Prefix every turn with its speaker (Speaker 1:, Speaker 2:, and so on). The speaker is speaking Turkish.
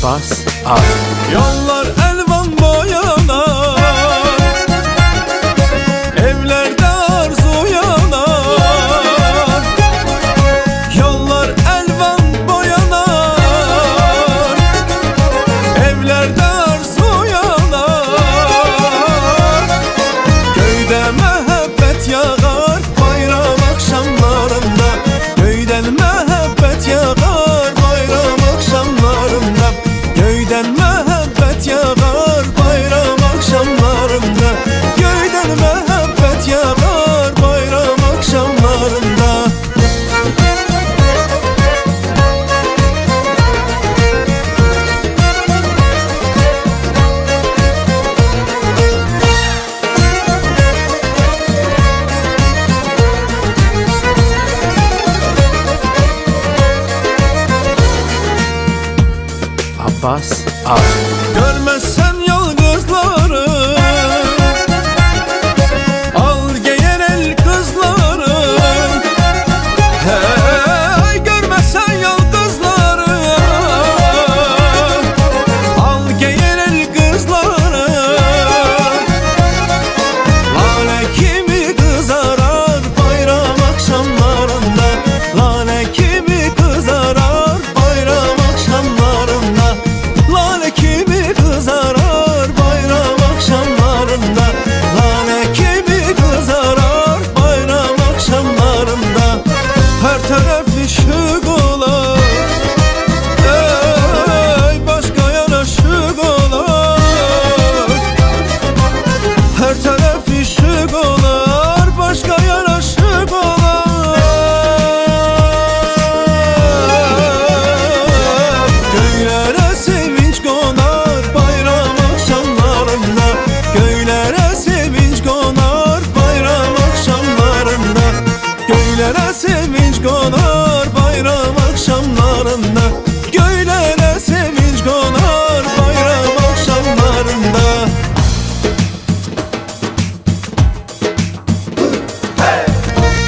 Speaker 1: Abbas Arif.
Speaker 2: Yollar elvan boyanar, evlerde arzu yanar. Yollar elvan boyanar, evlerde arzu yanar. Köyde mehabbet yağar bayram akşamlarında, köyden mehabbet yağar bayram akşamlarında, köyden mehabbet yağar bayram akşamlarında, köyden mehabbet yağar bayram akşamlarında.
Speaker 1: Abbas Arif.
Speaker 2: Görmezsen yalnızları, al giyer el kızları. Hey, görmezsen yalnızları, al giyer el kızları. Lale kimi kızarar bayram akşamlarında, lale kimi kızarar bayram akşamlarında, lale kimi kızarar bayram akşamlarında, lale kimi kızarar bayram akşamlarında. Her taraf ışık olar, ey başka yanaşık olar. Her taraf ışık olar, başka yanaşık olar. Köylere sevinç konar bayram akşamlarında, köylere sevinç konar bayram akşamlarında, köylere sevinç konar